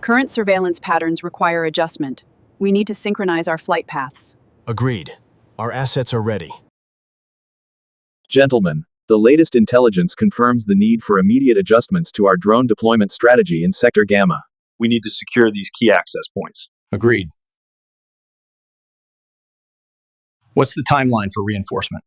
Current surveillance patterns require adjustment. We need to synchronize our flight paths. Agreed. Our assets are ready. Gentlemen, the latest intelligence confirms the need for immediate adjustments to our drone deployment strategy in Sector Gamma. We need to secure these key access points. Agreed. What's the timeline for reinforcement?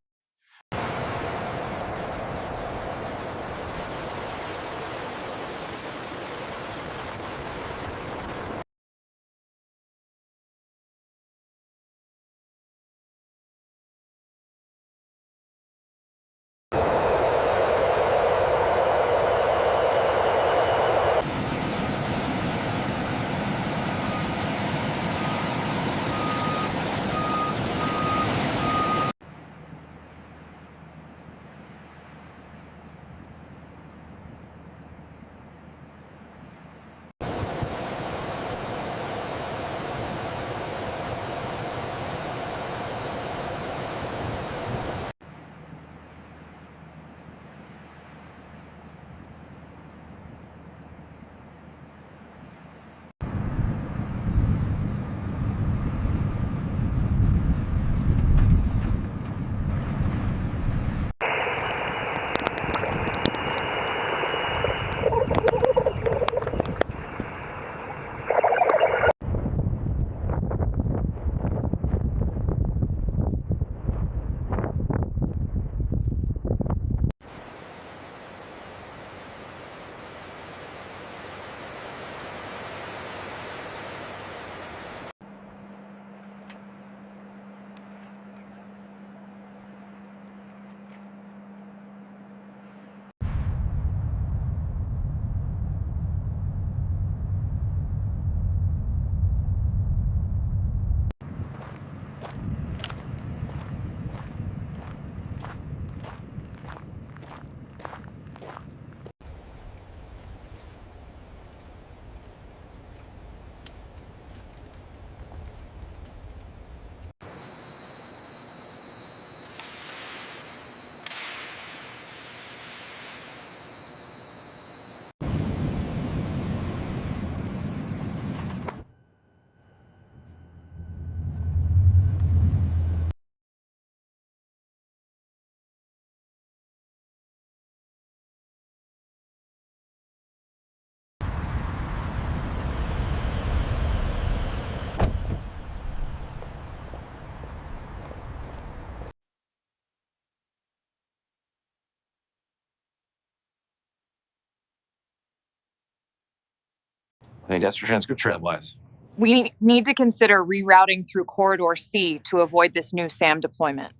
I think that's your transcript trailblaze. We need to consider rerouting through Corridor C to avoid this new SAM deployment.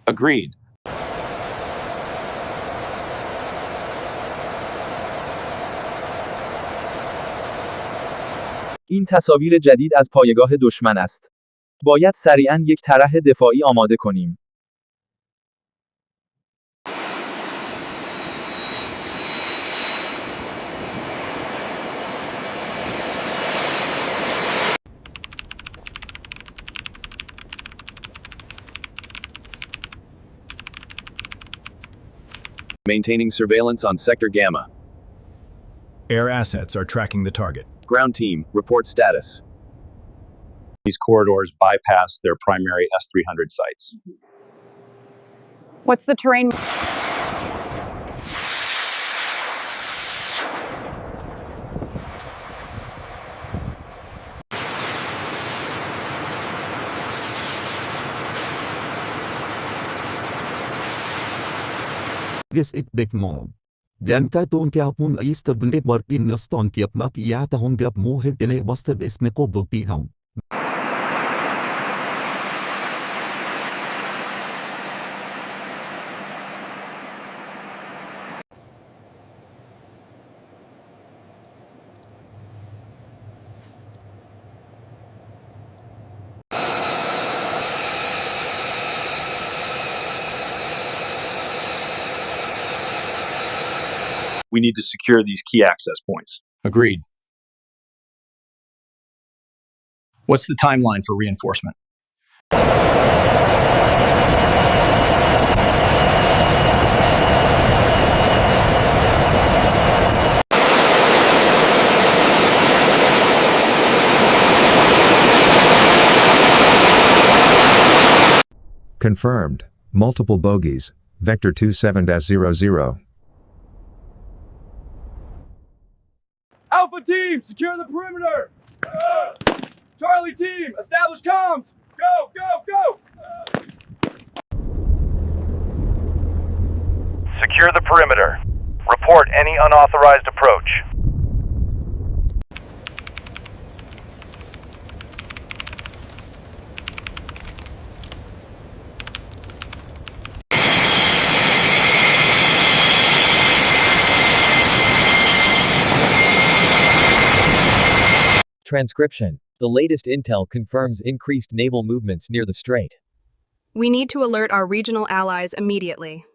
Agreed. این تصاویر جدید از پایگاه دشمن است. باید سریعاً یک طرح دفاعی آماده کنیم. Maintaining surveillance on Sector Gamma. Air assets are tracking the target. Ground team, report status. These corridors bypass their primary S-300 sites. What's the terrain? This is big mom. Den تاتون كابون يستبني بربين نستون كيب ما بياتهم بيب موهب دني بسط باسم قبل بيهم. We need to secure these key access points. Agreed. What's the timeline for reinforcement? Confirmed. Multiple bogeys. Vector 27-00. Alpha team, secure the perimeter! Charlie team, establish comms! Go, go, go! Secure the perimeter. Report any unauthorized approach. Transcription. The latest intel confirms increased naval movements near the strait. We need to alert our regional allies immediately.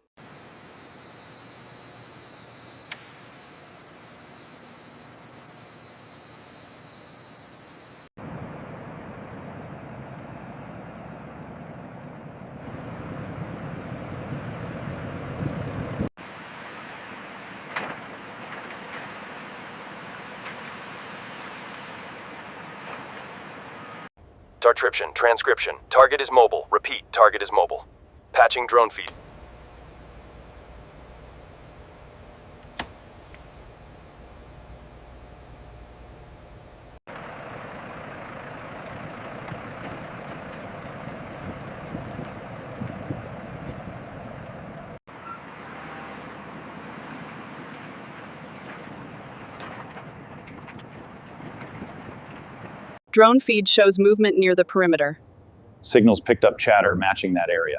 Transcription. Target is mobile. Repeat, target is mobile. Patching drone feed. Drone feed shows movement near the perimeter. Signals picked up chatter matching that area.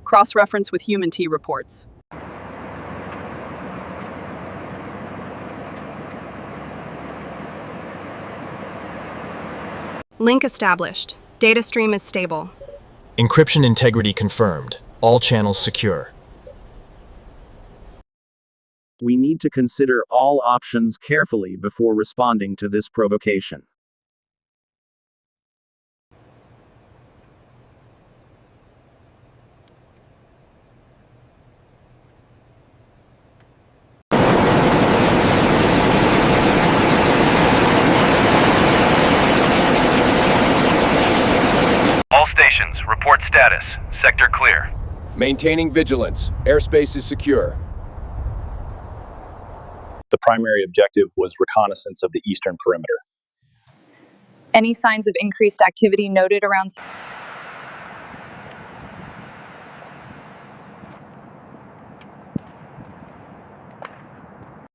Cross-reference with human T reports. Link established. Data stream is stable. Encryption integrity confirmed. All channels secure. We need to consider all options carefully before responding to this provocation. All stations, report status. Sector clear. Maintaining vigilance. Airspace is secure. The primary objective was reconnaissance of the eastern perimeter. Any signs of increased activity noted around...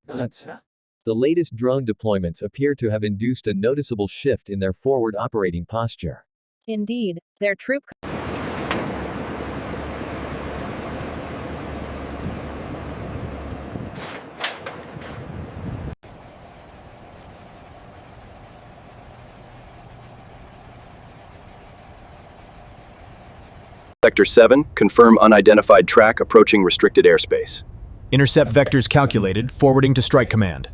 The latest drone deployments appear to have induced a noticeable shift in their forward operating posture. Indeed, their troop... Sector 7, confirm unidentified track approaching restricted airspace. Intercept vectors calculated, forwarding to strike command.